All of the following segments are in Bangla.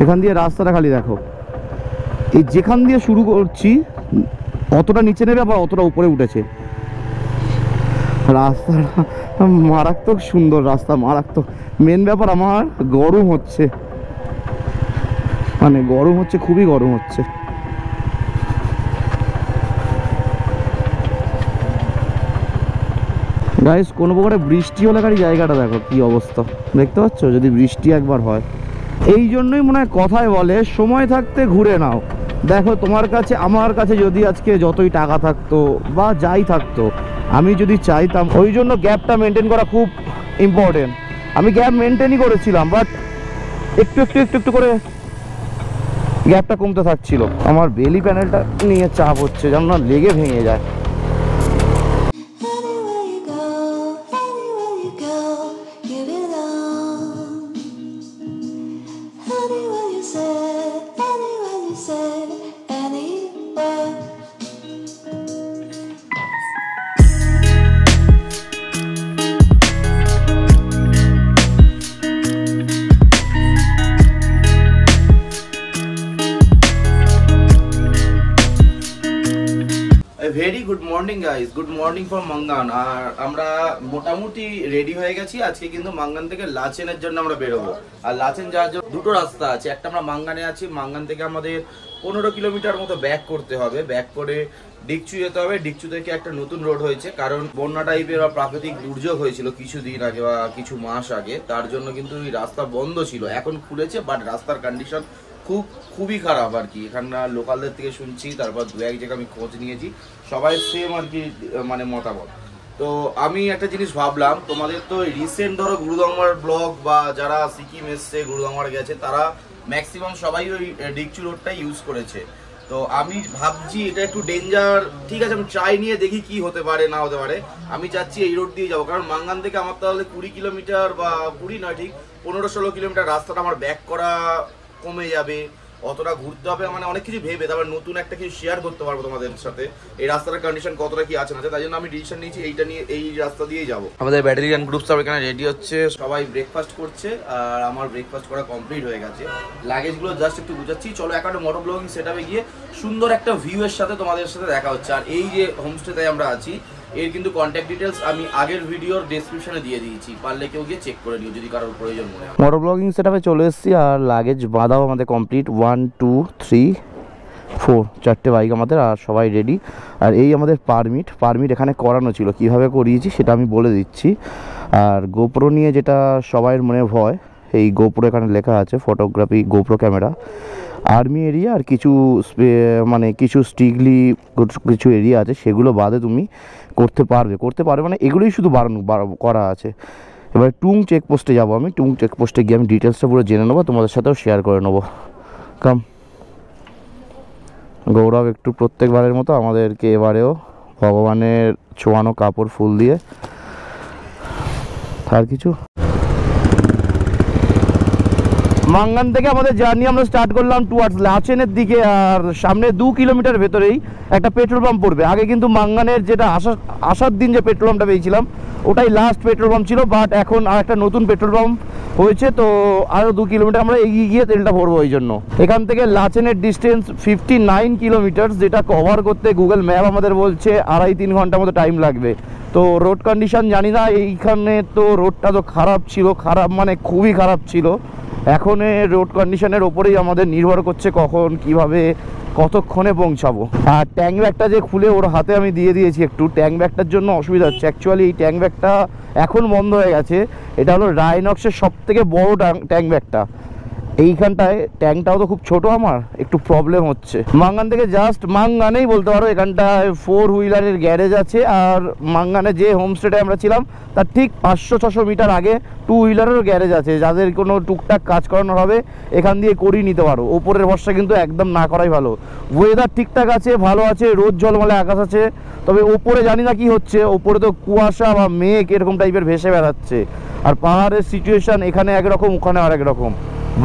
এখান দিয়ে রাস্তাটা খালি দেখো, এই যেখান দিয়ে শুরু করছি অতটা নিচে নেবে আবার অতটা উপরে উঠেছে। রাস্তাটা মারাত্মক সুন্দর, রাস্তা মারাত্মক। মেন ব্যাপার আমার গরম হচ্ছে, মানে গরম হচ্ছে, খুবই গরম হচ্ছে। গাইস কোনো প্রকারে বৃষ্টি হলে গাড়ি জায়গাটা দেখো কি অবস্থা, দেখতে পাচ্ছ? যদি বৃষ্টি একবার হয়, এই জন্যই মনে হয় কথায় বলে সময় থাকতে ঘুরে নাও। দেখো তোমার কাছে আমার কাছে যদি আজকে যতই টাকা থাকতো বা যাই থাকতো, আমি যদি চাইতাম, ওই জন্য গ্যাপটা মেনটেন করা খুব ইম্পর্টেন্ট। আমি গ্যাপ মেনটেনই করেছিলাম, বাট একটু একটু একটু একটু করে গ্যাপটা কমতে থাকছিল। আমার বেলি প্যানেলটা নিয়ে চাপ হচ্ছে, যেন না লেগে ভেঙে যায়। Very good morning guys, good morning from Mangan. আর আমরা মোটামুটি রেডি হয়ে গেছি। আজকে কিন্তু মাঙ্গান থেকে লাচেনের জন্য আমরা বেরোবো। আর লাচেন যাওয়ার জন্য দুটো রাস্তা আছে, একটা আমরা মাঙ্গানে আছি, মাঙ্গান থেকে আমাদের 15 কিলোমিটার মতো ব্যাক করতে হবে, ব্যাক করে ডিকচু যেতে হবে। ডিকচু থেকে একটা নতুন রোড হয়েছে, কারণ বন্যা টাইপের বা প্রাকৃতিক দুর্যোগ হয়েছিল কিছুদিন আগে বা কিছু মাস আগে, তার জন্য কিন্তু এই রাস্তা বন্ধ ছিল। এখন খুলেছে, বাট রাস্তার কন্ডিশন খুবই খারাপ আর কি। এখানকার লোকালদের থেকে শুনছি, তারপর দু এক জায়গায় আমি খোঁজ নিয়েছি, সবাই সেম আর কি মানে মতামত। তো আমি একটা জিনিস ভাবলাম, তোমাদের তো রিসেন্ট ধরো গুরুদংমার ব্লগ বা যারা সিকিম এসছে গুরুদংমার গেছে, তারা ম্যাক্সিমাম সবাই ওই ডিকচু রোডটাই ইউজ করেছে। তো আমি ভাবছি এটা একটু ডেঞ্জার, ঠিক আছে আমি ট্রাই নিয়ে দেখি কি হতে পারে না হতে পারে। আমি চাচ্ছি এই রোড দিয়ে যাবো, কারণ মাঙ্গান থেকে আমার তাহলে 20 কিলোমিটার বা 20 নয়, ঠিক 15-16 কিলোমিটার রাস্তাটা আমার ব্যাক করা কমে যাবে, অতটা ঘুরতে হবে, মানে অনেক কিছু ভেবে তারপর নতুন একটা কিছু শেয়ার করতে পারবো তোমাদের সাথে, এই রাস্তার কন্ডিশন কতটা কি আছে না। তাই জন্য আমি ডিসিশন নিয়েছি এইটা নিয়ে, এই রাস্তা দিয়ে যাবো। আমাদের ব্যাটালিয়ান গ্রুপ সব এখানে রেডি হচ্ছে, সবাই ব্রেকফাস্ট করছে, আর আমার ব্রেকফাস্ট করা কমপ্লিট হয়ে গেছে। লাগেজগুলো জাস্ট একটু গুছাচ্ছি। চলো একটা মোটো ব্লগিং সেটআপে গিয়ে সুন্দর একটা ভিউ এর সাথে তোমাদের সাথে দেখা হচ্ছে। আর এই যে হোমস্টেতে আমরা আছি, এর কিন্তু কন্ট্যাক্ট ডিটেলস আমি আগের ভিডিওর ডেসক্রিপশনে দিয়ে দিয়েছি, পারলে কেউ গিয়ে চেক করে নিও যদি কারোর প্রয়োজন মনে হয়। মোটর ব্লগিং সেটআপে চলে এসেছি, আর লাগেজ বাঁধাও আমাদের কমপ্লিট। 1 2 3 4 চারটে বাইক আমাদের, আর সবাই রেডি। আর এই আমাদের পারমিট এখানে করানো ছিল, কিভাবে করিয়েছি সেটা আমি বলে দিচ্ছি। আর গোপ্রো নিয়ে যেটা সবাই মনে ভয়, এই গোপ্রো এখানে লেখা আছে photography GoPro camera, army area আর কিছু মানে কিছু স্ট্রিক্টলি কিছু এরিয়া আছে, সেগুলো বাদে তুমি করতে পারবে মানে এগুলোই শুধু বারণ করা আছে। এবার টুং চেকপোস্টে যাবো আমি, টুং চেকপোস্টে গিয়ে আমি ডিটেলসটা পুরো জেনে নেবো, তোমাদের সাথেও শেয়ার করে নেবো। কাম গৌরব একটু প্রত্যেকবারের মতো আমাদেরকে এবারেও ভগবানের ছোঁয়ানো কাপড় ফুল দিয়ে, আর কিছু। মাঙ্গান থেকে আমাদের জার্নি আমরা স্টার্ট করলাম টুয়ার্ডস লাচেনের দিকে। আর সামনে 2 কিলোমিটার ভেতরেই একটা পেট্রোল পাম্প পড়বে। আগে কিন্তু মাঙ্গানের যেটা আসার দিন যে পেট্রোল পাম্পটা পেয়েছিলাম, ওটাই লাস্ট পেট্রোল পাম্প ছিল, বাট এখন আর একটা নতুন পেট্রোল পাম্প হয়েছে। তো আরও 2 কিলোমিটার আমরা এগিয়ে গিয়ে তেলটা ভরবো। ওই জন্য এখান থেকে লাচেনের ডিস্টেন্স 59 কিলোমিটার, যেটা কভার করতে গুগল ম্যাপ আমাদের বলছে 2.5-3 ঘন্টার মতো টাইম লাগবে। তো রোড কন্ডিশন জানি না, এইখানে তো রোডটা তো খারাপ ছিল, খারাপ মানে খুবই খারাপ ছিল। এখন রোড কন্ডিশনের ওপরেই আমাদের নির্ভর করছে কখন কিভাবে কতক্ষণে পৌঁছাবো। আর ট্যাঙ্ক ব্যাগটা যে খুলে ওর হাতে আমি দিয়ে দিয়েছি, একটু ট্যাঙ্ক ব্যাগটার জন্য অসুবিধা হচ্ছে। অ্যাকচুয়ালি এই ট্যাঙ্ক ব্যাগটা এখন বন্ধ হয়ে গেছে, এটা হলো রাইনক্সের সবথেকে বড় ট্যাঙ্ক ব্যাগটা। এইখানটায় ট্যাঙ্কটাও তো খুব ছোট, আমার একটু প্রবলেম হচ্ছে। মাঙ্গান থেকে জাস্ট মাঙ্গানেই বলতে পারো, এখানটায় 4 হুইলারের গ্যারেজ আছে। আর মাঙ্গানে যে হোমস্টেতে আমরা ছিলাম তার ঠিক 500-600 মিটার আগে 2 হুইলারেরও গ্যারেজ আছে, যাদের কোনো টুকটাক কাজ করানোর হবে এখান দিয়ে করিয়ে নিতে পারো। ওপরের বর্ষা কিন্তু একদম না করাই ভালো। ওয়েদার ঠিকঠাক আছে, ভালো আছে, রোদ ঝলমলে আকাশ আছে, তবে ওপরে জানি না কি হচ্ছে, ওপরে তো কুয়াশা বা মেঘ এরকম টাইপের ভেসে বেড়াচ্ছে। আর পাহাড়ের সিচুয়েশন এখানে একরকম, ওখানে আর একরকম।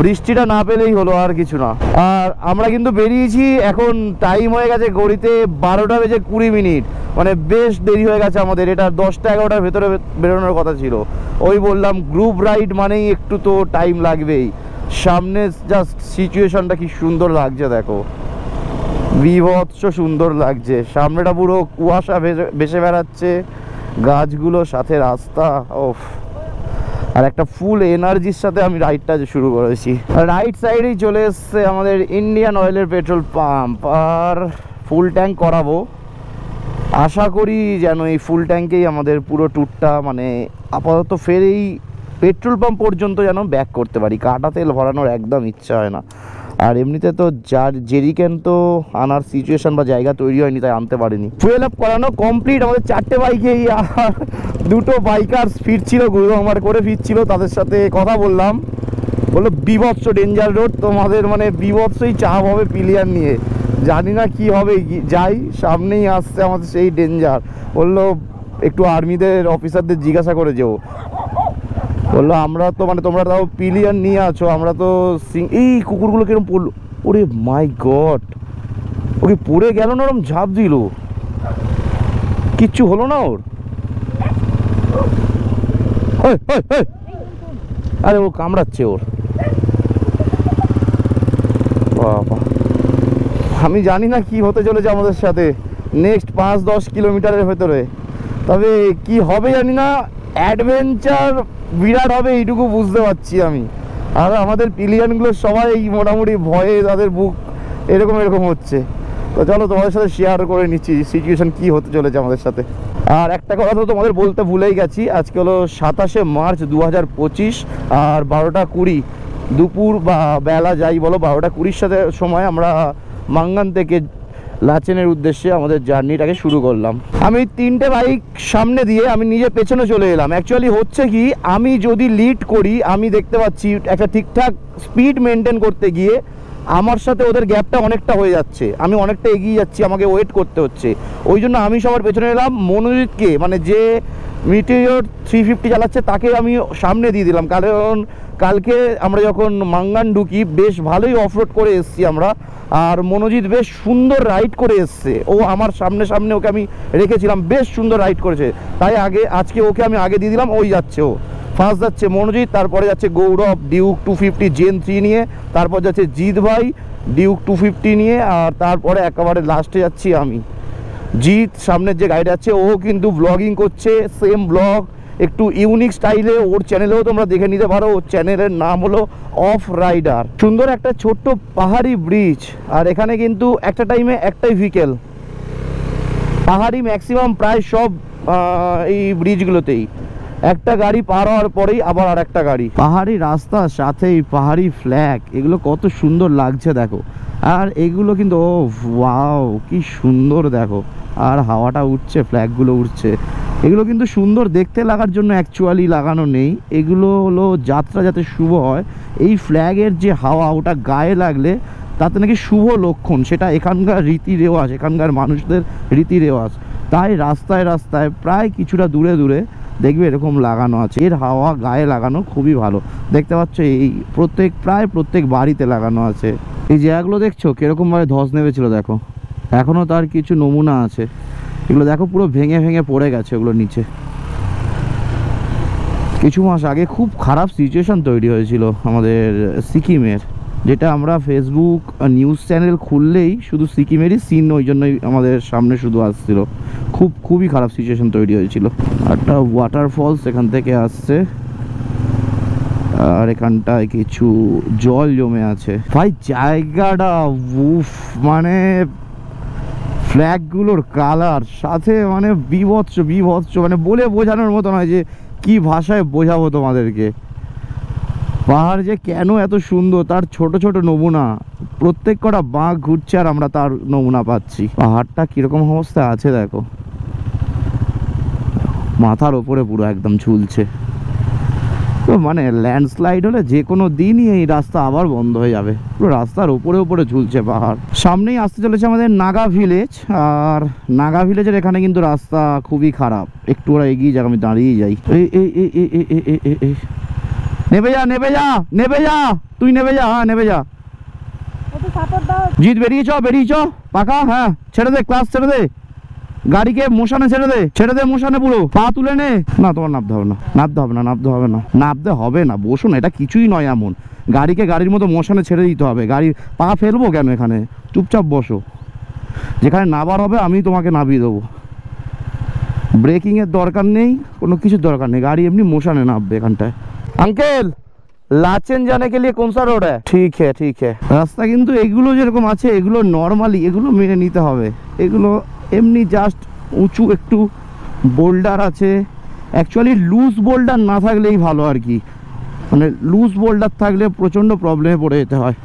বৃষ্টিটা না পেলেই হলো, আর কিছু না। আর আমরা কিন্তু বেরিয়েছি, এখন টাইম হয়ে গেছে ঘড়িতে 12টা বেজে 20 মিনিট, মানে বেশ দেরি হয়ে গেছে আমাদের। এটা 10টা-11টার ভেতরে বেরোনোর কথা ছিল। ওই বললাম গ্রুপ রাইড মানেই একটু তো টাইম লাগবেই। সামনে জাস্ট সিচুয়েশনটা কি সুন্দর লাগছে দেখো, বিভৎস সুন্দর লাগছে। সামনেটা পুরো কুয়াশা ভেসে বেড়াচ্ছে, গাছগুলো সাথে রাস্তা, ওফ। আর একটা ফুল এনার্জির সাথে আমি রাইডটা শুরু করেছি। রাইট সাইডেই চলে এসছে আমাদের ইন্ডিয়ান অয়েলের পেট্রোল পাম্প, আর ফুল ট্যাঙ্ক করাবো। আশা করি যেন এই ফুল ট্যাঙ্কেই আমাদের পুরো ট্যুরটা, মানে আপাতত ফের এই পেট্রোল পাম্প পর্যন্ত যেন ব্যাক করতে পারি। কাটা তেল ভরানোর একদম ইচ্ছা হয় না। আর এমনিতে তো যার জেরিকেন তো আনার সিচুয়েশন বা জায়গা তৈরি হয়নি, তাই আনতে পারিনি। ফুয়েল আপ করানো কমপ্লিট আমাদের 4টে বাইকেই। আর 2টো বাইকার ফিরছিল, গুরুমার করে ফিরছিল, তাদের সাথে কথা বললাম। বললো বিভৎস ডেঞ্জার রোড, তোমাদের মানে বিভৎসই চাপ হবে পিলিয়ান নিয়ে, জানি না কি হবে। যাই, সামনেই আসছে আমাদের সেই ডেঞ্জার। বললো একটু আর্মিদের অফিসারদের জিজ্ঞাসা করে যেও। বললো আমরা তো মানে তোমরা তাও পিলিয়ান নিয়ে আছো, আমরা তো এই কুকুরগুলো কিরকম পড়লো, ওরে মাই গড, ওকে পড়ে গেল না, ওরম ঝাঁপ দিল, কিচ্ছু হলো না ওর। আরে ও কামড়াচ্ছে ওর, বাবা। আমি জানি না কি হতে চলেছে আমাদের সাথে নেক্সট 5-10 কিলোমিটারের ভেতরে, তবে কি হবে জানি না। অ্যাডভেঞ্চার বিরাট হবে এইটুকু বুঝতে পারছি আমি। আর আমাদের পিলিয়ানগুলো সবাই মোটামুটি ভয়ে তাদের বুক এরকম হচ্ছে। তো চলো তোমাদের সাথে শেয়ার করে নিচ্ছি সিচুয়েশন কি হতে চলেছে আমাদের সাথে। আর একটা কথা তো তোমাদের বলতে ভুলেই গেছি, আজকে হলো 27শে মার্চ 2025, আর 12টা 20 দুপুর বা বেলা যাই বলো, 12টা 20 সাথে সময় আমরা মাঙ্গান থেকে লাচেনের উদ্দেশ্যে আমাদের জার্নিটাকে শুরু করলাম। আমি 3টে বাইক সামনে দিয়ে আমি নিজে পেছনে চলে এলাম। অ্যাকচুয়ালি হচ্ছে কি, আমি যদি লিড করি, আমি দেখতে পাচ্ছি একটা ঠিকঠাক স্পিড মেনটেন করতে গিয়ে আমার সাথে ওদের গ্যাপটা অনেকটা হয়ে যাচ্ছে, আমি অনেকটা এগিয়ে যাচ্ছি, আমাকে ওয়েট করতে হচ্ছে। ওই জন্য আমি সবার পেছনে এলাম। মনোজিৎকে, মানে যে মিটিওর 350 চালাচ্ছে, তাকে আমি সামনে দিয়ে দিলাম, কারণ কালকে আমরা যখন মাঙ্গান ঢুকি বেশ ভালোই অফরোড করে এসছি আমরা, আর মনোজিৎ বেশ সুন্দর রাইড করে এসছে। ও আমার সামনে ওকে আমি রেখেছিলাম, বেশ সুন্দর রাইড করেছে, তাই আজকে ওকে আমি আগে দিয়ে দিলাম। ওই যাচ্ছে, ও ফার্স্ট যাচ্ছে মনোজিৎ, তারপরে যাচ্ছে গৌরব ডিউক 250 জেন 3 নিয়ে, তারপর যাচ্ছে জিৎ ভাই ডিউক 250 নিয়ে, আর তারপরে একেবারে লাস্টে যাচ্ছি আমি। জিৎ সামনের যে গাড়িটা আছে, ও কিন্তু ব্লগিং করছে, সেম ব্লগ, একটু ইউনিক স্টাইলে। ওর চ্যানেলেও তোমরা দেখে নিতে পারো, ওর চ্যানেলের নাম হলো অফ রাইডার। সুন্দর একটা ছোট্ট পাহাড়ি ব্রিজ, আর এখানে কিন্তু একটা টাইমে একটাই ভেহিকেল, পাহাড়ি ম্যাক্সিমাম প্রায় সব এই ব্রিজগুলোতেই একটা গাড়ি পার হওয়ার পরেই আবার আর একটা গাড়ি। পাহাড়ি রাস্তা সাথেই পাহাড়ি ফ্ল্যাগ, এগুলো কত সুন্দর লাগছে দেখো। আর এগুলো কিন্তু ও ওয়াও কি সুন্দর দেখো, আর হাওয়াটা উঠছে, ফ্ল্যাগগুলো উঠছে। এগুলো কিন্তু সুন্দর দেখতে লাগার জন্য অ্যাকচুয়ালি লাগানো নেই, এগুলো হলো যাত্রা যাতে শুভ হয়। এই ফ্ল্যাগের যে হাওয়া, ওটা গায়ে লাগলে তাতে নাকি শুভ লক্ষণ, সেটা এখানকার রীতি রেওয়াজ, এখানকার মানুষদের রীতি রেওয়াজ। তাই রাস্তায় রাস্তায় প্রায় কিছুটা দূরে দূরে দেখবে এরকম লাগানো আছে। এর হাওয়া গায়ে লাগানো খুবই ভালো, দেখতে পাচ্ছ এই প্রায় প্রত্যেক বাড়িতে লাগানো আছে। এই জায়গাগুলো দেখছো কিরকমভাবে ধস নেমেছিল দেখো, এখনও তার কিছু নমুনা আছে। এগুলো দেখো পুরো ভেঙে ভেঙে পড়ে গেছে ওগুলো নিচে। কিছু মাস আগে খুব খারাপ সিচুয়েশন তৈরি হয়েছিল আমাদের সিকিমের, যেটা আমরা ফেসবুক নিউজ চ্যানেল খুললেই শুধু সিকিমেরই সিন, ওই জন্যই আমাদের সামনে শুধু আসছিল। খুবই খারাপ সিচুয়েশন তৈরি হয়েছিল। একটা ওয়াটারফলস এখান থেকে আসছে, আর এখানটায় কিছু জল জমে আছে। ভাই জায়গাটা উফ, মানে ফ্ল্যাগগুলোর কালার সাথে মানে বিভৎস, মানে বলে বোঝানোর মতো নয় যে কি ভাষায় বোঝাবো তোমাদেরকে। পাহাড় যে কেন এত সুন্দর তার ছোট ছোট নমুনা, প্রত্যেক কটা বাঁক ঘুরছে আর আমরা তার নমুনা পাচ্ছি। পাহাড়টা কিরকম অবস্থা আছে দেখো, মাথার ওপরে পুরো একদম ঝুলছে। তো মানে ল্যান্ডস্লাইড হলে যে কোনো দিনই এই রাস্তা আবার বন্ধ হয়ে যাবে, পুরো রাস্তার ওপরে ঝুলছে পাহাড়। সামনেই আসতে চলেছে আমাদের নাগা ভিলেজ, আর নাগা ভিলেজের এখানে কিন্তু রাস্তা খুবই খারাপ, একটু ওরা এগিয়ে যাক, আমি দাঁড়িয়ে যাই। এই নেবে যা তুই নেবে যা, হ্যাঁ নেবে যা। জিৎ বেরিয়ে চ পাকা, হ্যাঁ ছেড়ে দে, ক্লাস ছেড়ে দে, গাড়িকে মোশানে ছেড়ে দে মোশানে, পুরো পা তুলে নে। না তোমার নামতে হবে না, নামতে হবে না, বসো না, এটা কিছুই নয় এমন। গাড়িকে গাড়ির মতো মশানে ছেড়ে দিতে হবে। গাড়ি পা ফেলবো কেন এখানে, চুপচাপ বসো, যেখানে নাবার হবে আমি তোমাকে নামিয়ে দেবো। ব্রেকিংয়ের দরকার নেই, কোনো কিছুর দরকার নেই, গাড়ি এমনি মোশানে নামবে এখানটায়। আঙ্কেল लाचेन जाने के लिए कौन सा रोड है? ठीक है ठीक है। রাস্তা কিন্তু এগুলো যেরকম আছে এগুলো নর্মালি এগুলো মেনে নিতে হবে। এগুলো এমনি জাস্ট উঁচু একটু বোল্ডার আছে, অ্যাকচুয়ালি লুজ বোল্ডার না থাকলেই ভালো আর কি, মানে লুজ বোল্ডার থাকলে প্রচণ্ড প্রবলেমে পড়ে যেতে হয়।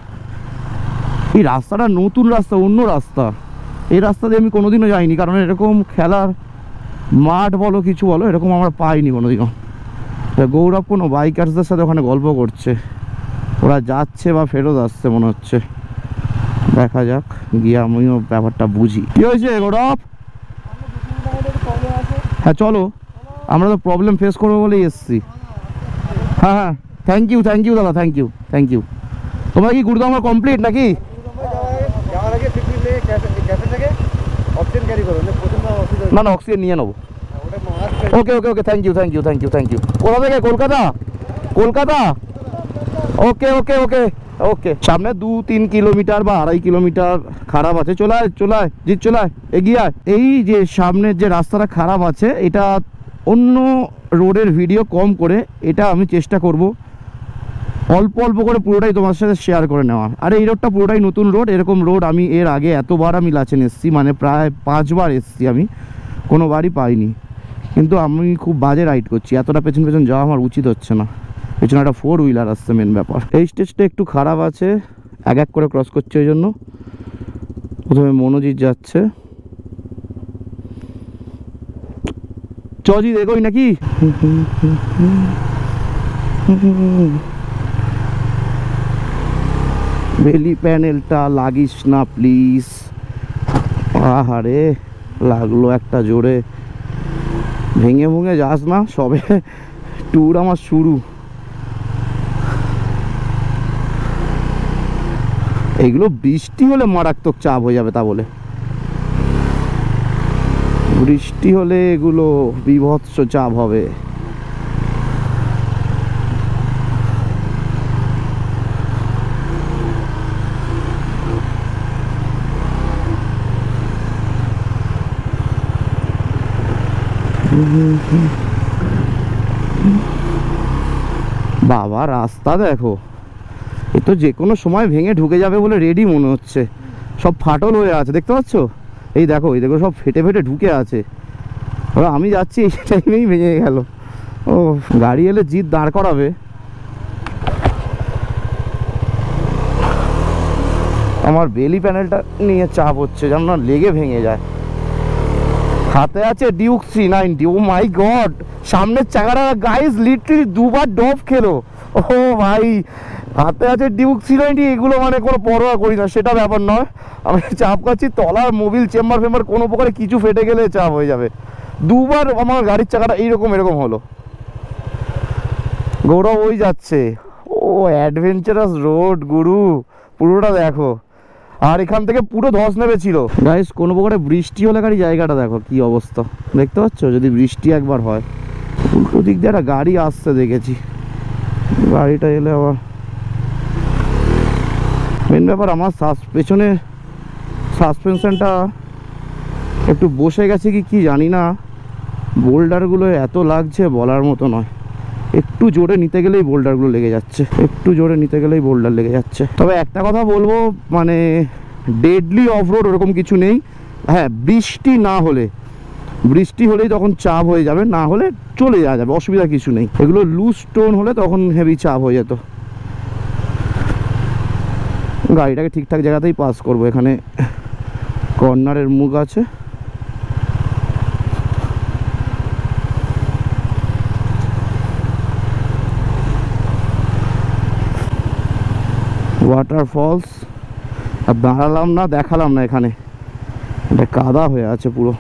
এই রাস্তাটা নতুন রাস্তা, অন্য রাস্তা, এই রাস্তা দিয়ে আমি কোনোদিনও যাইনি, কারণ এরকম খেলার মাঠ বলো কিছু বলো এরকম আমরা পাইনি কোনোদিনও। গৌরব কোনো বাইকার্সদের সাথে ওখানে গল্প করছে, ওরা যাচ্ছে বা ফেরত আসছে মনে হচ্ছে, দেখা যাক গিয়ে আমিও ব্যাপারটা বুঝি। কি হয়েছে গৌরব? হ্যাঁ চলো, আমরা তো প্রবলেম ফেস করবো বলেই এসছি। হ্যাঁ হ্যাঁ থ্যাংক ইউ দাদা, থ্যাংক ইউ। তোমার কি গুরুদামা কমপ্লিট নাকি? না না অক্সিজেন নিয়ে নেবো। ওকে ওকে ওকে থ্যাংক ইউ। কোথা থেকে? কলকাতা। ওকে ওকে ওকে ওকে। সামনে 2-3 কিলোমিটার বা 2.5 কিলোমিটার খারাপ আছে, চলে আয় জিৎ, চলে আয়, এগিয়ে আয়। এই যে সামনের যে রাস্তাটা খারাপ আছে এটা অন্য রোডের ভিডিও কম করে এটা আমি চেষ্টা করব অল্প অল্প করে পুরোটাই তোমার সাথে শেয়ার করে নেওয়ার। আর এই রোডটা পুরোটাই নতুন রোড, এরকম রোড আমি এর আগে এতবার আমি লাচেন এসেছি, মানে প্রায় 5 বার এসেছি, আমি কোনো বারই পাইনি। কিন্তু আমি খুব বাজে রাইড করছি, এতটা পেছন যাওয়া আমার উচিত হচ্ছে না, পেছনে একটা 4 হুইলার আসছে মেন ব্যাপার। এই স্টেজটা একটু খারাপ আছে, এক করে ক্রস করছে, ওই জন্য প্রথমে মনোজিৎ যাচ্ছে। চজি দেখোই নাকি? বেলি প্যানেলটা লাগিস না প্লিজ। আহারে লাগলো একটা জোরে, ভেঙে যাস না, সবে ট্যুর আমার শুরু। এগুলো বৃষ্টি হলে মারাত্মক চাপ হয়ে যাবে, তা বলে বৃষ্টি হলে এগুলো বিভৎস চাপ হবে। বাবা রাস্তা দেখো, এ তো যে কোনো সময় ভেঙে ঢুকে যাবে বলে রেডি মনে হচ্ছে, সব ফাটল হয়ে আছে দেখতে পাচ্ছ, এই দেখো সব ফেটে ঢুকে আছে। আমি যাচ্ছি এই টাইমেই ভেঙে গেল। ও গাড়ি এলে জিদ দাঁড় করাবে। আমার বেলি প্যানেলটা নিয়ে চাপ হচ্ছে যেন না লেগে ভেঙে যায়। হাতে আছে ডিউক 390। ও মাই গড, সামনের চাকাটা গাইস লিটারালি 2 বার ডপ খেলো। ও ভাই হাতে আছে ডিউক 390, এগুলো মানে কোনো পরোয়া করি না, সেটা ব্যাপার নয়, আমি চাপ খাচ্ছি। তলার মোবিল চেম্বার কোনো প্রকারে কিছু ফেটে গেলে চাপ হয়ে যাবে। 2 বার আমার গাড়ির চাকাটা এরকম হলো। গৌরব ওই যাচ্ছে, ও অ্যাডভেঞ্চারাস রোড গুরু, পুরোটা দেখো। আর এখান থেকে পুরো ধস নেমেছিল গাইস, কোনো প্রকারে বৃষ্টি হলে গাড়ি জায়গাটা দেখো কি অবস্থা, দেখতে পাচ্ছ? যদি বৃষ্টি একবার হয়, উল্টো দিক দিয়ে একটা গাড়ি আসতে দেখেছি, গাড়িটা এলে আবার মেন ব্যাপার আমার পেছনে সাসপেনশনটা একটু বসে গেছে কি জানি না, বোল্ডারগুলো এত লাগছে বলার মতো নয়। একটু জোরে নিতে গেলেই বোল্ডারগুলো লেগে যাচ্ছে, তবে একটা কথা বলবো, মানে ডেডলি অফরোড ওরকম কিছু নেই। হ্যাঁ বৃষ্টি হলেই তখন চাপ হয়ে যাবে, না হলে চলে যাওয়া যাবে, অসুবিধা কিছু নেই। এগুলো লুজ স্টোন হলে তখন হেভি চাপ হয়ে যেত। গাড়িটাকে ঠিকঠাক জায়গাতেই পাস করবো, এখানে কর্নারের মুখ আছে। ওয়াটারফলস আর দাঁড়ালাম না, দেখালাম না, এখানে এটা কাদা হয়ে আছে পুরো।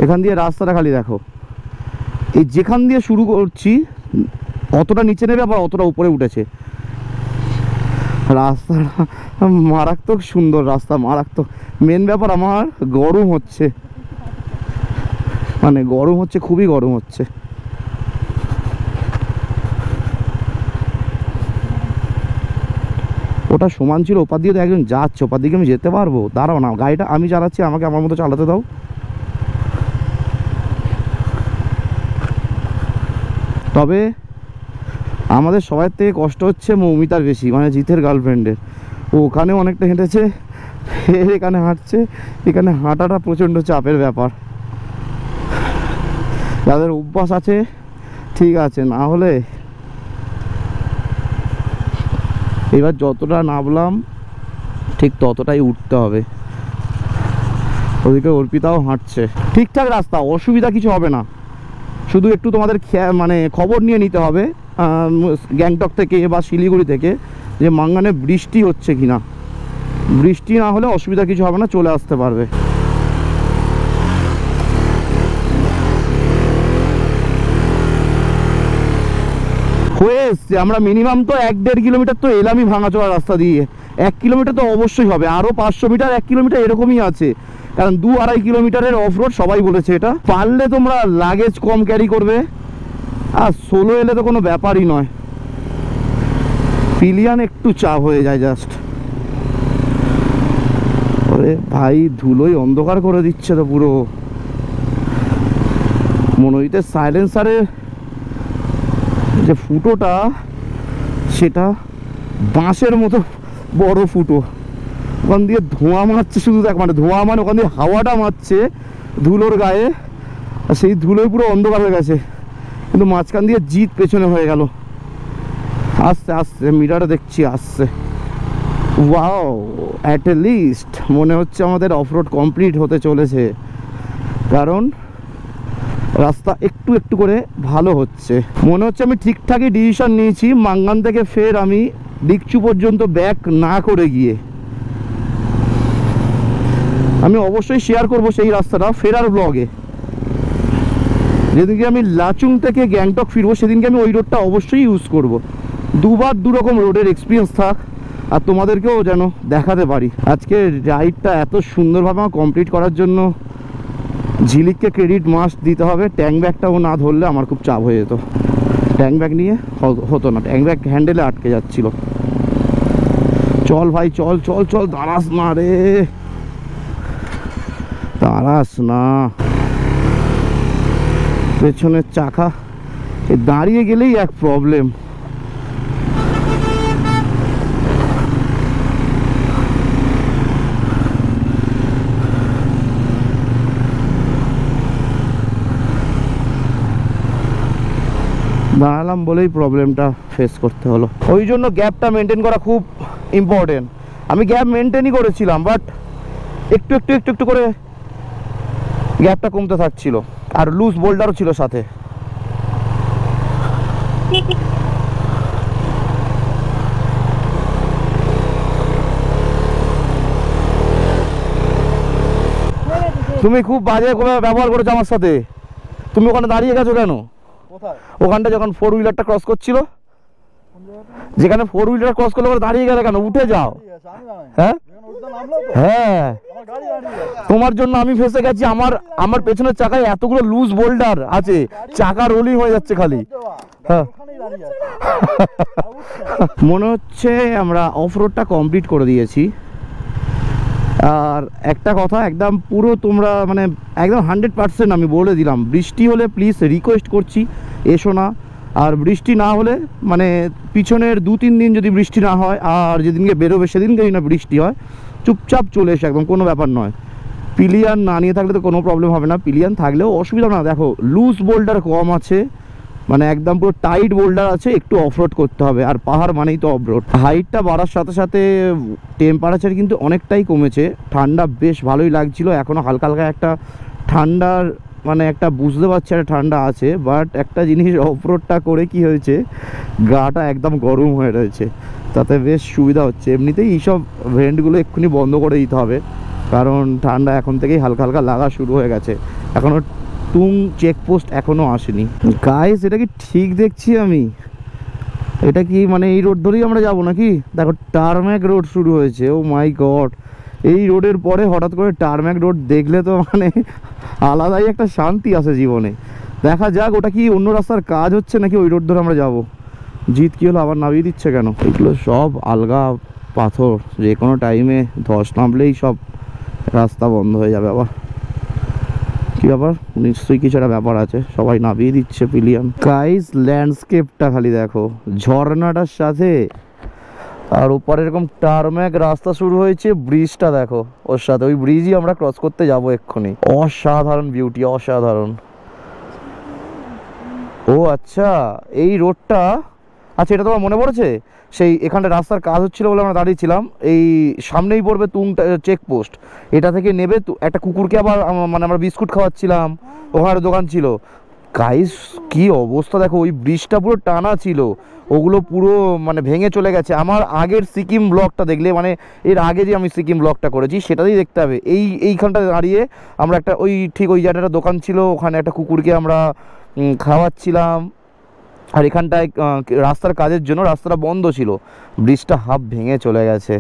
এখান দিয়ে রাস্তাটা খালি দেখো, এই যেখান দিয়ে শুরু করছি অতটা নিচে নেবে আবার অতটা উপরে উঠেছে। রাস্তাটা মারাত্মক সুন্দর, রাস্তা মারাত্মক। মেন ব্যাপার আমার গরম হচ্ছে, মানে গরম হচ্ছে, খুবই গরম হচ্ছে। ওটা সমান ছিল, ওপার দিয়ে তো একজন যাচ্ছে, ওপার দিকে আমি যেতে পারবো? দাঁড়াও না, গাড়িটা আমি চালাচ্ছি, আমাকে আমার মতো চালাতে দাও। তবে আমাদের সবার থেকে কষ্ট হচ্ছে মৌমিতার বেশি, মানে জিতের গার্লফ্রেন্ডের। ও ওখানে অনেকটা হেঁটেছে, ফের এখানে হাঁটছে। এখানে হাঁটাটা প্রচণ্ড চাপের ব্যাপার। যাদের অভ্যাস আছে ঠিক আছে, না হলে এবার যতটা নামলাম ঠিক ততটাই উঠতে হবে। ওদিকে অর্পিতাও হাঁটছে, ঠিকঠাক রাস্তা, অসুবিধা কিছু হবে না। শুধু একটু তোমাদের মানে খবর নিয়ে নিতে হবে গ্যাংটক থেকে বা শিলিগুড়ি থেকে, যে মাঙ্গানে বৃষ্টি হচ্ছে কিনা। বৃষ্টি না হলে অসুবিধা কিছু হবে না, চলে আসতে পারবে। হয়ে এসছে, আমরা মিনিমাম তো 1-1.5 কিলোমিটার তো এলামই ভাঙাচোরা রাস্তা দিয়ে। 1 কিলোমিটার তো অবশ্যই হবে, আরও 500 মিটার 1 কিলোমিটার এরকমই আছে, কারণ 2-2.5 কিলোমিটারের অফ রোড সবাই বলেছে। এটা পারলে তোমরা লাগেজ কম ক্যারি করবে, আর সোলো এলে তো কোনো ব্যাপারই নয়। পিলিয়ান একটু চাপ হয়ে যায় জাস্ট। ওরে ভাই, ধুলোই অন্ধকার করে দিচ্ছে তো পুরো। মনে হইতে সাইলেন্সারের যে ফুটোটা, সেটা বাঁশের মতো বড় ফুটো। ওখান দিয়ে ধোঁয়া মারছে, শুধু দেখ, মানে ধোঁয়া মানে ওখান দিয়ে হাওয়াটা মারছে ধুলোর গায়ে, আর সেই ধুলোয় পুরো অন্ধকার হয়ে গেছে। কিন্তু মাঝখান দিয়ে জিত পেছনে হয়ে গেল। আস্তে আস্তে মিটারে দেখছি আসছে। ওয়াও, অ্যাট লিস্ট মনে হচ্ছে আমাদের অফরোড কমপ্লিট হতে চলেছে, কারণ রাস্তা একটু একটু করে ভালো হচ্ছে। মনে হচ্ছে আমি ঠিকঠাকই ডিসিশন নিয়েছি মাঙ্গান থেকে ফের আমি ডিকচু পর্যন্ত ব্যাক না করে গিয়ে। আমি অবশ্যই শেয়ার করব সেই রাস্তাটা ফেরার ব্লগে। যেদিনকে আমি লাচুং থেকে গ্যাংটক ফিরবো সেদিনকে আমি ওই রোডটা অবশ্যই ইউজ করব। দুবার দুরকম রোডের এক্সপিরিয়েন্স থাক, আর তোমাদেরকেও যেন দেখাতে পারি। আজকে রাইডটা এত সুন্দরভাবে আমার কমপ্লিট করার জন্য ঝিলিককে ক্রেডিট মাস্ট দিতে হবে। ট্যাঙ্ক ব্যাগটাও না ধরলে আমার খুব চাপ হয়ে যেত। ট্যাঙ্ক ব্যাগ নিয়ে হতো না, ট্যাঙ্ক ব্যাগ হ্যান্ডেলে আটকে যাচ্ছিল। চল ভাই, চল চল চল, দাঁড়াস না রে, দাঁড়াস না। পেছনের চাকা দাঁড়িয়ে গেলেই এক প্রবলেম। দাঁড়ালাম বলেই প্রবলেমটা ফেস করতে হলো। ওই জন্য গ্যাপটা মেনটেন করা খুব ইম্পর্টেন্ট। আমি গ্যাপ মেনটেনই করেছিলাম, বাট একটু একটু একটু একটু করে গ্যাপটা কমতে থাকছিল, আর লুজ বোল্ডারও ছিল সাথে। তুমি খুব বাজে ব্যবহার করেছো আমার সাথে। তুমি ওখানে দাঁড়িয়ে গেছো কেন? ওখানটা যখন 4 হুইলারটা ক্রস করছিল, যেখানে 4 হুইলার ক্রস করলে ওখানে দাঁড়িয়ে গেলে কেন? উঠে যাও। হ্যাঁ হ্যাঁ, তোমার জন্য আমি ফেসে গেছি। আমার পেছনের চাকায় এতগুলো লুজ বোল্ডার আছে, চাকা রোলিং হয়ে যাচ্ছে খালি। হ্যাঁ, মনে হচ্ছে আমরা অফ রোডটা কমপ্লিট করে দিয়েছি। আর একটা কথা একদম পুরো তোমরা মানে একদম 100% আমি বলে দিলাম, বৃষ্টি হলে প্লিজ রিকোয়েস্ট করছি এসো না। আর বৃষ্টি না হলে মানে পিছনের 2-3 দিন যদি বৃষ্টি না হয়, আর যেদিনকে বেরোবে সেদিনকে যদি না বৃষ্টি হয়, চুপচাপ চলে এসে, একদম কোনো ব্যাপার নয়। পিলিয়ান না নিয়ে থাকলে তো কোনো প্রবলেম হবে না, পিলিয়ান থাকলেও অসুবিধা না। দেখো লুজ বোল্ডার কম আছে, মানে একদম পুরো টাইট বোল্ডার আছে, একটু অফরোড করতে হবে। আর পাহাড় মানেই তো অফরোড। হাইটটা বাড়ার সাথে সাথে টেম্পারেচার কিন্তু অনেকটাই কমেছে, ঠান্ডা বেশ ভালোই লাগছিল। এখনও হালকা হালকা একটা ঠান্ডার মানে একটা বুঝতে পারছি একটা ঠান্ডা আছে, বাট একটা জিনিস অফরোডটা করে কি হয়েছে, গাটা একদম গরম হয়ে রয়েছে, তাতে বেশ সুবিধা হচ্ছে। এমনিতেই এইসব ভেন্টগুলো এক্ষুনি বন্ধ করে দিতে হবে, কারণ ঠান্ডা এখন থেকেই হালকা হালকা লাগা শুরু হয়ে গেছে। এখনও টুং চেকপোস্ট এখনও আসেনি। গাইস, এটা কি ঠিক দেখছি আমি? এটা কি মানে এই রোড ধরেই আমরা যাবো নাকি? দেখো টারম্যাক রোড শুরু হয়েছে। ও মাই গড, এই রোডের পরে হঠাৎ করে টারম্যাক রোড দেখলে তো মানে আলাদাই একটা শান্তি আসে জীবনে। দেখা যাক ওটা কি অন্য রাস্তার কাজ হচ্ছে নাকি ওই রোড ধরে আমরা যাবো। জিত কি হলো, আবার নামিয়ে দিচ্ছে কেন? এগুলো সব আলগা পাথর, যে কোনো টাইমে ধস নামলেই সব রাস্তা বন্ধ হয়ে যাবে। আবার কি ব্যাপার, নিশ্চয়ই কিছু একটা ব্যাপার আছে, সবাই নামিয়ে দিচ্ছে পিলিয়ন। গাইস ল্যান্ডস্কেপটা খালি দেখো, ঝর্ণাটার সাথে আর উপরে এরকম টারম্যাক রাস্তা শুরু হয়েছে, ব্রিজটা দেখো ওর সাথে, ওই ব্রিজই আমরা ক্রস করতে যাব এক্ষুনি। অসাধারণ বিউটি, অসাধারণ। ও আচ্ছা, এই রোডটা, আচ্ছা এটা তোমার মনে পড়েছে, সেই এখানটা রাস্তার কাজ হচ্ছিল বলে আমরা দাঁড়িয়েছিলাম, এই সামনেই পড়বে তুংটা চেকপোস্ট, এটা থেকে নেবে একটা কুকুরকে আবার মানে আমরা বিস্কুট খাওয়াচ্ছিলাম, ওখানে দোকান ছিল। গাইস কি অবস্থা দেখো, ওই ব্রিজটা পুরো টানা ছিল, ওগুলো পুরো মানে ভেঙে চলে গেছে। আমার আগের সিকিম ব্লগটা দেখলে, মানে এর আগে যে আমি সিকিম ব্লগটা করেছি সেটাতেই দেখতে হবে, এইখানটা দাঁড়িয়ে আমরা একটা ওই ঠিক ওই জায়গাটা দোকান ছিল, ওখানে একটা কুকুরকে আমরা খাওয়াচ্ছিলাম। আর এখানটায় রাস্তার কাজের জন্য রাস্তাটা বন্ধ ছিল, ব্রিজটা হাফ ভেঙে চলে গেছে,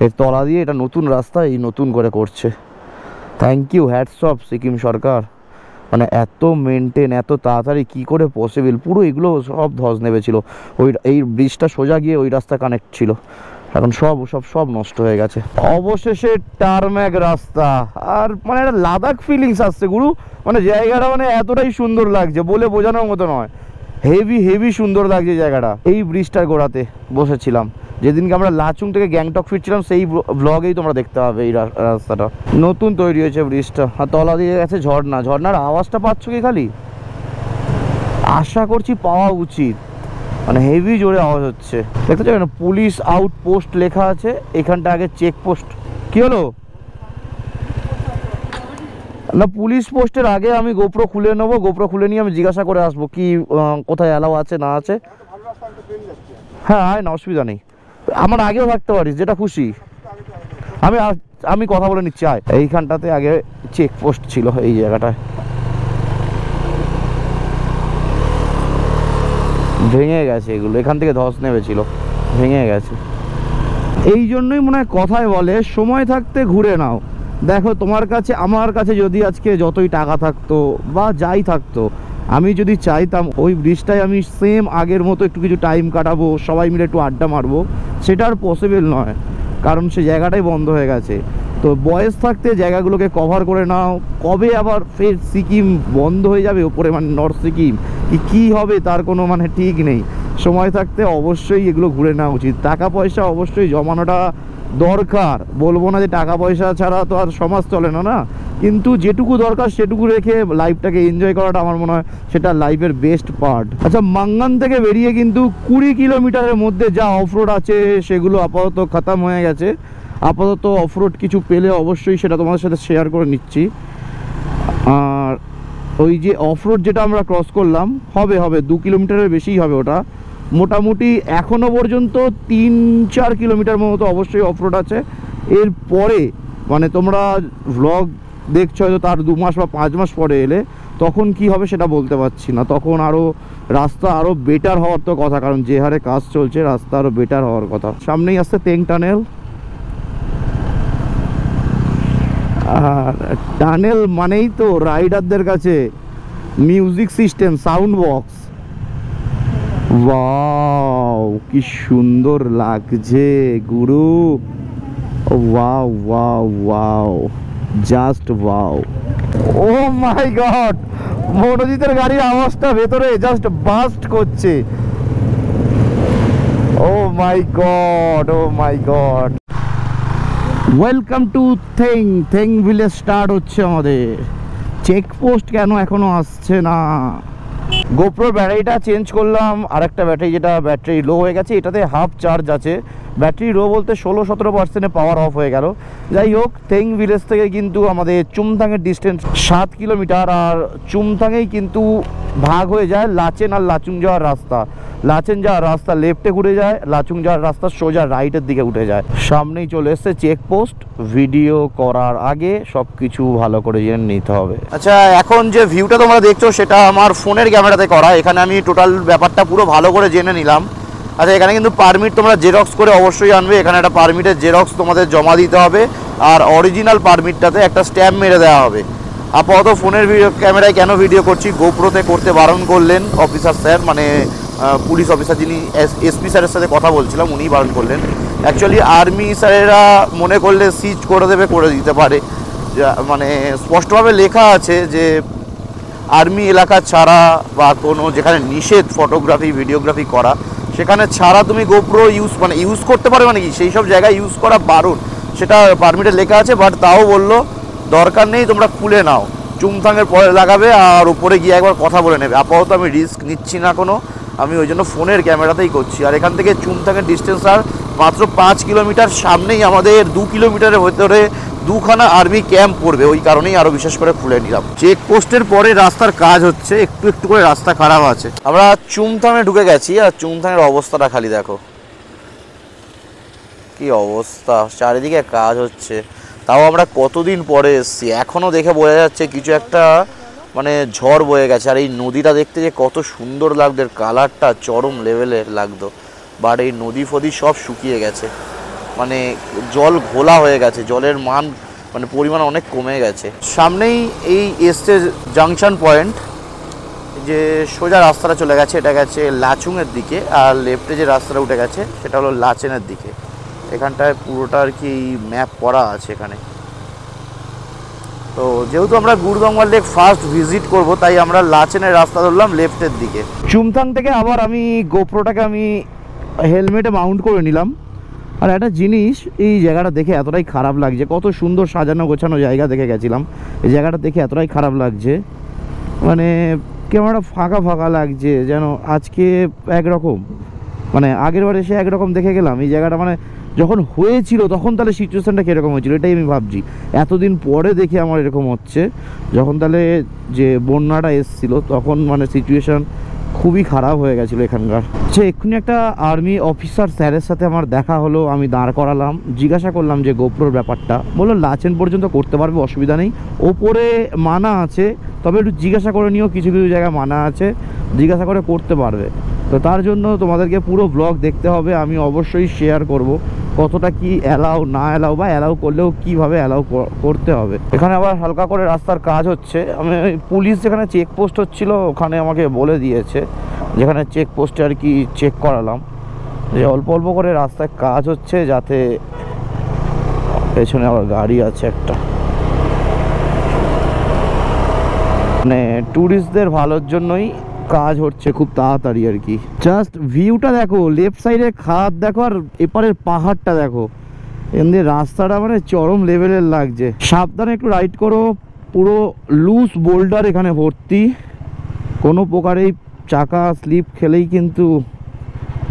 এর তলা দিয়ে এটা নতুন রাস্তা এই নতুন করে করছে। Thank you, hats off Sikkim সরকার, মানে এত মেনটেন এত তাড়াতাড়ি কি করে পসিবল। পুরো এগুলো সব ধস নেমেছিল, ওই এই ব্রিজটা সোজা গিয়ে ওই রাস্তা কানেক্ট ছিল, এখন সব নষ্ট হয়ে গেছে। অবশেষে টারম্যাক রাস্তা, আর মানে একটা লাদাখ ফিলিংস আসছে গুরু, মানে জায়গাটা মানে এতটাই সুন্দর লাগছে বলে বোঝানোর মতো নয়, হেভি সুন্দর লাগছে জায়গাটা। এই ব্রিজটার গোড়াতে বসেছিলাম যেদিনকে আমরা লাচুং থেকে গ্যাংটক ফিরছিলাম, সেই ব্লগেই তোমরা দেখতে পাবে এই রাস্তাটা নতুন তৈরি হয়েছে ব্রিজটা, আর তলা দিয়ে গেছে ঝর্ণা। ঝর্ণার আওয়াজটা পাচ্ছ কি খালি? আশা করছি পাওয়া উচিত, মানে হেভি জোরে আওয়াজ হচ্ছে। দেখতে চাই না, পুলিশ আউটপোস্ট লেখা আছে এখানটা, আগে চেকপোস্ট। কি হলো না, পুলিশ পোস্টের আগে আমি গোপ্রো খুলে নেবো, গোপ্রো খুলে নিয়ে আমি জিজ্ঞাসা করে আসবো কি কোথায় অ্যালাউ আছে না আছে। হ্যাঁ আয় না, অসুবিধা নেই, আমার আগেও থাকতে পারিস, যেটা খুশি। আমি কথা বলে নিচ্ছি, আয়। এইখানটাতে আগে চেকপোস্ট ছিল, এই জায়গাটায় ভেঙে গেছে এগুলো, এখান থেকে ধস নেমেছিল, ভেঙে গেছে। এই জন্যই মনে হয় কথায় বলে সময় থাকতে ঘুরে নাও। দেখো তোমার কাছে আমার কাছে যদি আজকে যতই টাকা থাকতো বা যাই থাকতো, আমি যদি চাইতাম ওই ব্রিজটায় আমি সেম আগের মতো একটু কিছু টাইম কাটাবো, সবাই মিলে একটু আড্ডা মারবো, সেটা আর পসিবল নয়, কারণ সে জায়গাটাই বন্ধ হয়ে গেছে। তো বয়স থাকতে জায়গাগুলোকে কভার করে নাও, কবে আবার ফের সিকিম বন্ধ হয়ে যাবে ওপরে, মানে নর্থ সিকিম কি হবে তার কোনো মানে ঠিক নেই। সময় থাকতে অবশ্যই এগুলো ঘুরে নেওয়া উচিত। টাকা পয়সা অবশ্যই জমানোটা দরকার, বলবো না যে টাকা পয়সা ছাড়া তো আর সমাজ চলে না, না, কিন্তু যেটুকু দরকার সেটুকু রেখে লাইফটাকে এনজয় করাটা আমার মনে হয় সেটা লাইফের বেস্ট পার্ট। আচ্ছা, মাঙ্গান থেকে বেরিয়ে কিন্তু 20 কিলোমিটারের মধ্যে যা অফরোড আছে সেগুলো আপাতত খতম হয়ে গেছে। আপাতত অফরোড কিছু পেলে অবশ্যই সেটা তোমাদের সাথে শেয়ার করে নিচ্ছি। আর ওই যে অফরোড যেটা আমরা ক্রস করলাম, হবে 2 কিলোমিটারের বেশিই হবে ওটা, মোটামুটি এখনও পর্যন্ত 3-4 কিলোমিটার মতো অবশ্যই অফরোড আছে। এর পরে মানে তোমরা ভ্লগ দেখছো হয়তো তার 2 মাস বা 5 মাস পরে এলে, তখন কি হবে সেটা বলতে পারছি না। তখন আরও রাস্তা আরও বেটার হওয়ার তো কথা, কারণ যে হারে কাজ চলছে রাস্তা আরও বেটার হওয়ার কথা। সামনেই আসছে তেং টানেল, আর টানেল মানেই তো রাইডারদের কাছে music system, sound box. Wow কি সুন্দর লাগছে গুরু, wow wow wow, just wow. Oh my god, মনোজিতের গাড়ির আওয়াজটা ভেতরে জাস্ট বাস্ট করছে। Oh my god, oh my god. Welcome to Theng village start হচ্ছে আমাদের। চেকপোস্ট কেন এখনো আসছে না? গোপ্রোর ব্যাটারিটা চেঞ্জ করলাম, আর একটা ব্যাটারি যেটা ব্যাটারি লো হয়ে গেছে, এটাতে হাফ চার্জ আছে। ব্যাটারি লো বলতে 16-17% পাওয়ার অফ হয়ে গেল। যাই হোক, থেং ভিলেজ থেকে কিন্তু আমাদের চুমথাংয়ের ডিস্টেন্স 7 কিলোমিটার, আর চুমথাংয়েই কিন্তু ভাগ হয়ে যায় লাচেন আর লাচুং যাওয়ার রাস্তা। লাচেন যাওয়ার রাস্তা লেফটে ঘুরে যায়, লাচুং যাওয়ার রাস্তা সোজা রাইটের দিকে উঠে যায়। সামনেই চলে এসছে চেকপোস্ট। ভিডিও করার আগে সব কিছু ভালো করে জেনে নিতে হবে। আচ্ছা, এখন যে ভিউটা তোমরা দেখছো সেটা আমার ফোনের ক্যামেরাতে করা। এখানে আমি টোটাল ব্যাপারটা পুরো ভালো করে জেনে নিলাম। আচ্ছা, এখানে কিন্তু পারমিট তোমরা জেরক্স করে অবশ্যই আনবে। এখানে একটা পারমিটের জেরক্স তোমাদের জমা দিতে হবে, আর অরিজিনাল পারমিটটাতে একটা স্ট্যাম্প মেরে দেওয়া হবে। আপাতত ফোনের ক্যামেরায় কেন ভিডিও করছি, গোপ্রোতে করতে বারণ করলেন অফিসার স্যার, মানে পুলিশ অফিসার যিনি এসপি স্যারের সাথে কথা বলছিলাম উনিই বারণ করলেন। অ্যাকচুয়ালি আর্মি স্যারেরা মনে করলে সিজ করে দেবে, করে দিতে পারে। মানে স্পষ্টভাবে লেখা আছে যে আর্মি এলাকা ছাড়া বা কোনো যেখানে নিষেধ ফটোগ্রাফি ভিডিওগ্রাফি করা, সেখানে ছাড়া তুমি গোপ্রো ইউজ করতে পারো, মানে কি সেই সব জায়গায় ইউজ করা বারণ, সেটা পারমিটে লেখা আছে। বাট তাও বললো দরকার নেই, তোমরা খুলে নাও, চুমথাংয়ের পরে লাগাবে আর উপরে গিয়ে একবার কথা বলে নেবে। আপাতত আমি রিস্ক নিচ্ছি না কোনো, আমি ওই জন্য ফোনের ক্যামেরাতেই করছি। আর এখান থেকে চুমথাংয়ের ডিস্টেন্স আর মাত্র 5 কিলোমিটার, সামনেই আমাদের 2 কিলোমিটারের ভেতরে দুখানা আর্মি ক্যাম্প পড়বে, ওই কারণেই আরও বিশেষ করে খুলে নিলাম। চেকপোস্টের পরে রাস্তার কাজ হচ্ছে, একটু একটু করে রাস্তা খারাপ আছে। আমরা চুমথাংয়ে ঢুকে গেছি, আর চুমথাংয়ের অবস্থাটা খালি দেখো কি অবস্থা, চারিদিকে কাজ হচ্ছে। তাও আমরা কতদিন পরে এসেছি, এখনও দেখে বোঝা যাচ্ছে কিছু একটা মানে ঝড় বয়ে গেছে। আর এই নদীটা দেখতে যে কত সুন্দর লাগতো, এর কালারটা চরম লেভেলের লাগতো। বাট এই নদী ফদি সব শুকিয়ে গেছে, মানে জল ঘোলা হয়ে গেছে, জলের মান মানে পরিমাণ অনেক কমে গেছে। সামনেই এই এসছে জাংশন পয়েন্ট, যে সোজা রাস্তাটা চলে গেছে, এটা গেছে লাচুংয়ের দিকে, আর লেফটে যে রাস্তাটা উঠে গেছে সেটা হলো লাচেনের দিকে। এখানটায় পুরোটা আর কি ম্যাপ করা আছে এখানে। তো যেহেতু আমরা গুরদঙ্গা লেক ফার্স্ট ভিজিট করব, তাই আমরা লাচেনের রাস্তা ধরলাম লেফটের দিকে। চুমথাং থেকে আবার আমি গোপ্রোটাকে আমি হেলমেটে মাউন্ট করে নিলাম। আর একটা জিনিস, এই জায়গাটা দেখে এতটাই খারাপ লাগছে, কত সুন্দর সাজানো গোছানো জায়গা দেখে গেছিলাম, এই জায়গাটা দেখে এতটাই খারাপ লাগছে, মানে কেমন ফাঁকা ফাঁকা লাগছে, যেন আজকে একরকম, মানে আগের বার এসে একরকম দেখে গেলাম। এই জায়গাটা মানে যখন হয়েছিল তখন তাহলে সিচুয়েশানটা কীরকম হয়েছিল, এটাই আমি ভাবছি। এতদিন পরে দেখে আমার এরকম হচ্ছে, যখন তাহলে যে বন্যাটা এসেছিলো তখন মানে সিচুয়েশান খুবই খারাপ হয়ে গেছিলো এখানকার। সে এক্ষুনি একটা আর্মি অফিসার স্যারের সাথে আমার দেখা হলো, আমি দাঁড় করালাম, জিজ্ঞাসা করলাম যে গোপ্রোর ব্যাপারটা, বললো লাচেন পর্যন্ত করতে পারবে, অসুবিধা নেই, ওপরে মানা আছে, তবে একটু জিজ্ঞাসা করে নিও, কিছু কিছু জায়গায় মানা আছে, জিজ্ঞাসা করে করতে পারবে। তো তার জন্য তোমাদেরকে পুরো ব্লগ দেখতে হবে, আমি অবশ্যই শেয়ার করব কতটা কি অ্যালাউ না অ্যালাউ, বা অ্যালাউ করলেও কীভাবে অ্যালাউ করতে হবে। এখানে আবার হালকা করে রাস্তার কাজ হচ্ছে, আমি পুলিশ যেখানে চেকপোস্ট হচ্ছিল ওখানে আমাকে বলে দিয়েছে, যেখানে চেকপোস্টে আর কি চেক করালাম যে অল্প অল্প করে রাস্তায় কাজ হচ্ছে, যাতে পেছনে আবার গাড়ি আছে একটা, মানে ট্যুরিস্টদের ভালোর জন্যই কাজ হচ্ছে খুব তাড়াতাড়ি আর কি। জাস্ট ভিউটা দেখো, লেফট সাইডে খাদ দেখো, আর এপারের পাহাড়টা দেখো, এমনি রাস্তাটা মানে চরম লেভেলের লাগছে। সাবধানে একটু রাইড করো, পুরো লুজ বোল্ডার এখানে ভর্তি, কোনো প্রকারেই চাকা স্লিপ খেলেই কিন্তু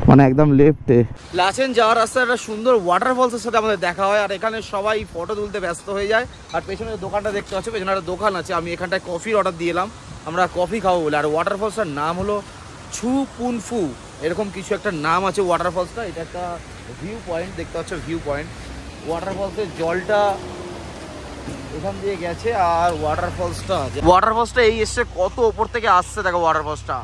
মানে একদম লেফটে। লাচেন যাওয়ার রাস্তায় একটা সুন্দর ওয়াটারফলসের সাথে আমাদের দেখা হয়, আর এখানে সবাই ফটো তুলতে ব্যস্ত হয়ে যায়। আর পেছনে দোকানটা দেখতে পাচ্ছ, পেছনে একটা দোকান আছে, আমি এখানটায় কফির অর্ডার দিয়ে এলাম, আমরা কফি খাবো বলে। আর ওয়াটারফলসটার নাম হলো ছু পুনফু, এরকম কিছু একটা নাম আছে ওয়াটারফলসটা। এটা একটা ভিউ পয়েন্ট দেখতে পাচ্ছ, ভিউ পয়েন্ট। ওয়াটারফলসের জলটা এখান দিয়ে গেছে, আর ওয়াটারফলসটা এই এসছে কত ওপর থেকে আসছে দেখো, ওয়াটারফলসটা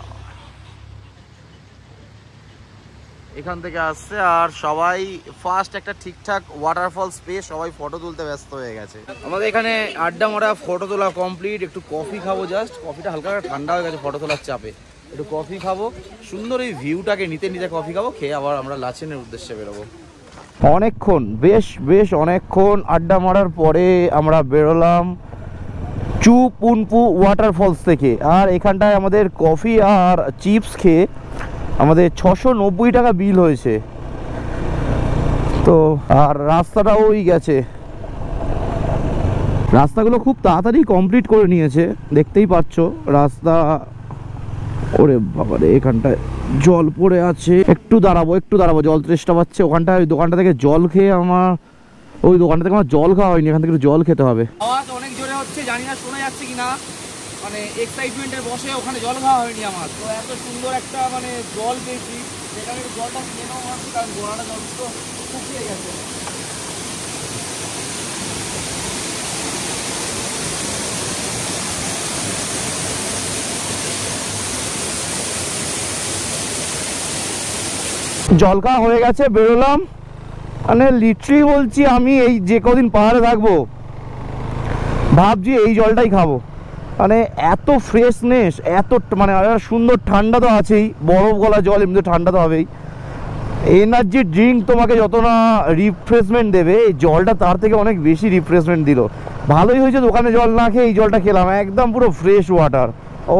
এখান থেকে আসছে। আর সবাই ফার্স্ট একটা ঠিকঠাক ওয়াটারফলস পেয়ে সবাই ফটো তুলতে ব্যস্ত হয়ে গেছে। আমাদের এখানে আড্ডা মারা, ফটো তোলা কমপ্লিট, একটু কফি খাবো, জাস্ট কফিটা হালকা ঠান্ডা হয়ে গেছে ফটো তোলার চাপে, একটু কফি খাবো, সুন্দর এই ভিউটাকে নিতে নিতে কফি খাবো, খেয়ে আবার আমরা লাচেনের উদ্দেশ্যে বেরোবো। অনেকক্ষণ বেশ অনেকক্ষণ আড্ডা মারার পরে আমরা বেরোলাম চু পুনপু ওয়াটারফলস থেকে। আর এখানটায় আমাদের কফি আর চিপস খেয়ে আমাদের 690 টাকা বিল হয়েছে। তো আর রাস্তাটাও ওই গেছে, রাস্তাগুলো খুব তাড়াতাড়ি কমপ্লিট করে নিয়েছে, দেখতেই পাচ্ছ রাস্তা। ওরে বাবারে, এখানটায় জল পড়ে আছে, একটু দাঁড়াবো, জল তেষ্টা পাচ্ছে। ওখানটায় ওই দোকানটা থেকে জল খেয়ে আমার জল খাওয়া হয়নি, এখান থেকে একটু জল খেতে হবে। আওয়াজ অনেক জোরে হচ্ছে, জানি না শোনা যাচ্ছে কিনা, মানে এক্সাইটমেন্টের বসে ওখানে জল খাওয়া হয়নি আমার। তো এত সুন্দর একটা মানে জল পেয়েছি, সেখানে জলটা খেয়ে নেওয়া হচ্ছে, কারণ গোড়াটা জল তো শুকিয়ে গেছে। জল খাওয়া হয়ে গেছে, বেরোলাম। মানে লিটারালি বলছি, আমি এই যে কদিন পাহাড়ে থাকবো ভাবছি এই জলটাই খাবো। মানে এত ফ্রেশনেস, এত মানে সুন্দর, ঠান্ডা তো আছেই, বরফ গলা জল, এমনি ঠান্ডা তো হবেই। এনার্জি ড্রিঙ্ক তোমাকে যত না রিফ্রেশমেন্ট দেবে, এই জলটা তার থেকে অনেক বেশি রিফ্রেশমেন্ট দিল। ভালোই হয়েছে দোকানে জল না খেয়ে এই জলটা খেলাম, একদম পুরো ফ্রেশ ওয়াটার। ও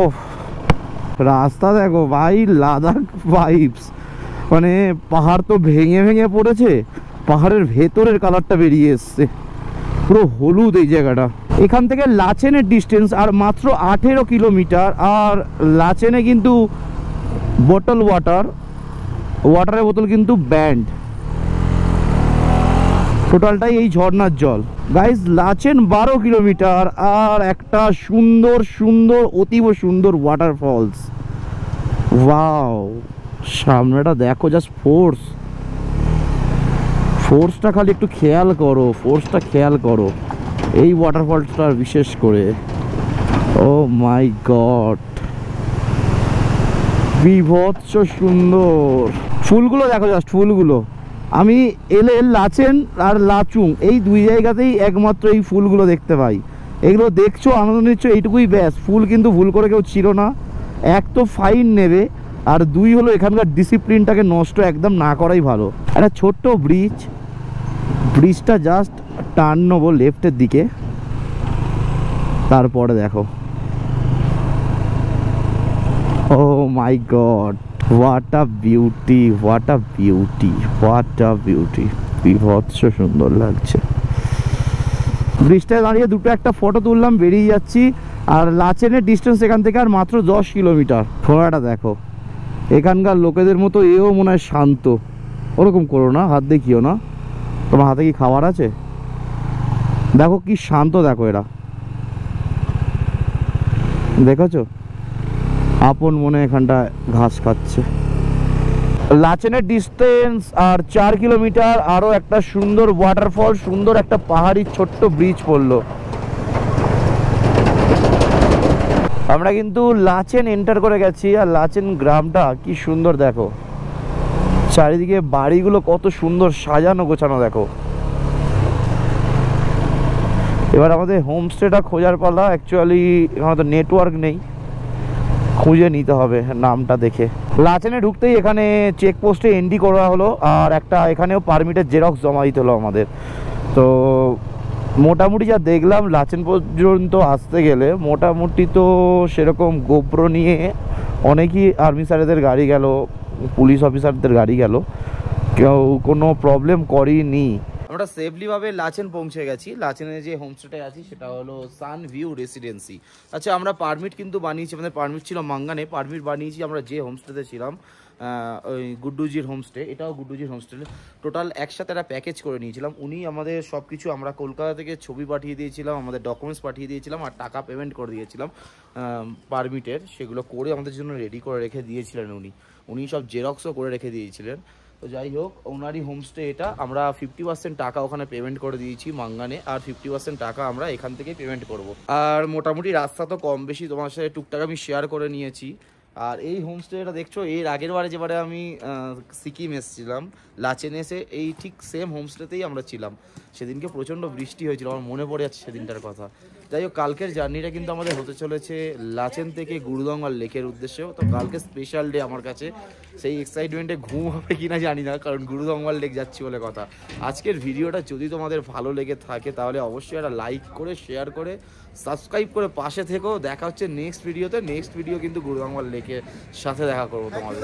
রাস্তা দেখো ভাই, লাদাখ ভাইবস। মানে পাহাড় তো ভেঙে ভেঙে পড়েছে, পাহাড়ের ভেতরের কালারটা বেরিয়ে এসছে, পুরো হলুদ এই জায়গাটা। এখান থেকে লাচেনের ডিস্টেন্স আর মাত্র 18 কিলোমিটার। আর লাচেনে কিন্তু বোতল ওয়াটারের বোতল কিন্তু ব্যান্ড, টোটালটাই এই ঝর্ণার জল। গাইজ লাচেন 12 কিলোমিটার আর একটা সুন্দর সুন্দর, অতীব সুন্দর ওয়াটারফলস। ওয়াও, সামনেটা দেখো, জাস্ট ফোর্সটা খালি একটু খেয়াল করো, এই ওয়াটারফলটা বিশেষ করে। ও মাই গড, বিভৎস সুন্দর। ফুলগুলো দেখো, জাস্ট ফুলগুলো। আমি এলে লাচেন আর লাচুং এই দুই জায়গাতেই একমাত্র এই ফুলগুলো দেখতে পাই। এগুলো দেখছো, আনন্দ নিচ্ছ, এইটুকুই ব্যাস। ফুল কিন্তু ভুল করে কেউ ছিল না। এক তো ফাইন নেবে, আর দুই হলো এখানকার ডিসিপ্লিনটাকে নষ্ট একদম না করাই ভালো। একটা ছোট্ট ব্রিজটা জাস্ট টার্ন নেবো লেফটের দিকে, তারপরে দেখো, ও my god, what a beauty, বিভৎস সুন্দর লাগছে। ব্রিজটায় দাঁড়িয়ে দুটো একটা ফটো তুললাম, বেরিয়ে যাচ্ছি। আর লাচেনের ডিস্টেন্স এখান থেকে আর মাত্র 10 কিলোমিটার। ফোড়াটা দেখো, এখানকার লোকেদের মতো এও মনে হয় শান্ত। ওরকম করো না, হাত দেখিও না। তোমার হাতে কি খাবার আছে? দেখো কি শান্ত, দেখো এরা, দেখেছো, আপন মনে এখানটা ঘাস খাচ্ছে। লাচেনের ডিস্টেন্স আর 4 কিলোমিটার, আরো একটা সুন্দর ওয়াটারফল, সুন্দর একটা পাহাড়ি ছোট্ট ব্রিজ পড়লো। আমরা কিন্তু লাচেন এন্টার করে গেছি। আর লাচেন গ্রামটা কি সুন্দর দেখো, চারিদিকে বাড়িগুলো কত সুন্দর সাজানো গোছানো দেখো। এবার আমাদের হোমস্টেটা খোঁজার পালা। অ্যাকচুয়ালি এখানে তো নেটওয়ার্ক নেই, খুঁজে নিতে হবে নামটা দেখে। লাচেনে ঢুকতেই এখানে চেকপোস্টে এন্ট্রি করা হলো, আর একটা এখানেও পারমিটের জেরক্স জমা দিতে হলো আমাদের। তো মোটামুটি যা দেখলাম, লাচেন পর্যন্ত আসতে গেলে মোটামুটি তো সেরকম গোপ্রো নিয়ে অনেকই আর্মি স্যারেদের গাড়ি গেল, পুলিশ অফিসারদের গাড়ি গেল, কেউ কোনো প্রবলেম করেনি। আমরা সেফলিভাবে লাচেন পৌঁছে গেছি। লাচেনে যে হোমস্টেটায় আছি সেটা হলো সান ভিউ রেসিডেন্সি। আচ্ছা, আমরা পারমিট কিন্তু বানিয়েছি, আমাদের পারমিট ছিল মাঙ্গানে, পারমিট বানিয়েছি আমরা যে হোমস্টেতে ছিলাম, ওই গুড্ডুজির হোমস্টে, এটাও গুড্ডুজির হোমস্টে। টোটাল একসাথে একটা প্যাকেজ করে নিয়েছিলাম। উনি আমাদের সব কিছু, আমরা কলকাতা থেকে ছবি পাঠিয়ে দিয়েছিলাম, আমাদের ডকুমেন্টস পাঠিয়ে দিয়েছিলাম, আর টাকা পেমেন্ট করে দিয়েছিলাম পারমিটের, সেগুলো করে আমাদের জন্য রেডি করে রেখে দিয়েছিলেন উনি সব জেরক্সও করে রেখে দিয়েছিলেন। তো যাই হোক, ওনারই হোমস্টে এটা। আমরা 50% টাকা ওখানে পেমেন্ট করে দিয়েছি মাঙ্গানে, আর 50% টাকা আমরা এখান থেকে পেমেন্ট করব। আর মোটামুটি রাস্তা তো কম বেশি তোমার সাথে টুকটাক আমি শেয়ার করে নিয়েছি। আর এই হোমস্টেটা দেখছো, এর আগের বারে যেবারে আমি সিকিম এসেছিলাম, লাচেন এসে এই ঠিক সেম হোমস্টেতেই আমরা ছিলাম। সেদিনকে প্রচণ্ড বৃষ্টি হয়েছিল, আমার মনে পড়ে যাচ্ছে সেদিনটার কথা। যাই হোক, কালকের জার্নিটা কিন্তু আমাদের হতে চলেছে লাচেন থেকে গুরুদঙ্গাল লেকের উদ্দেশ্যেও। তো কালকে স্পেশাল ডে আমার কাছে, সেই এক্সাইটমেন্টে ঘুম হবে কিনা জানি না, কারণ গুরুদঙ্গাল লেক যাচ্ছি বলে কথা। আজকের ভিডিওটা যদি তোমাদের ভালো লেগে থাকে তাহলে অবশ্যই একটা লাইক করে, শেয়ার করে, সাবস্ক্রাইব করে পাশে থেকো। দেখা হচ্ছে নেক্সট ভিডিওতে। নেক্সট ভিডিও কিন্তু গুরুদঙ্গাল লেকের সাথে দেখা করবো তোমাদের।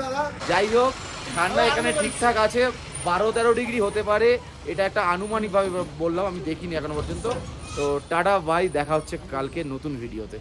যাই হোক, ঠান্ডা এখানে ঠিকঠাক আছে, 12-13 ডিগ্রি হতে পারে, এটা একটা আনুমানিকভাবে বললাম, আমি দেখিনি এখনো পর্যন্ত। তো টাটা বাই, দেখা হচ্ছে কালকে নতুন ভিডিওতে।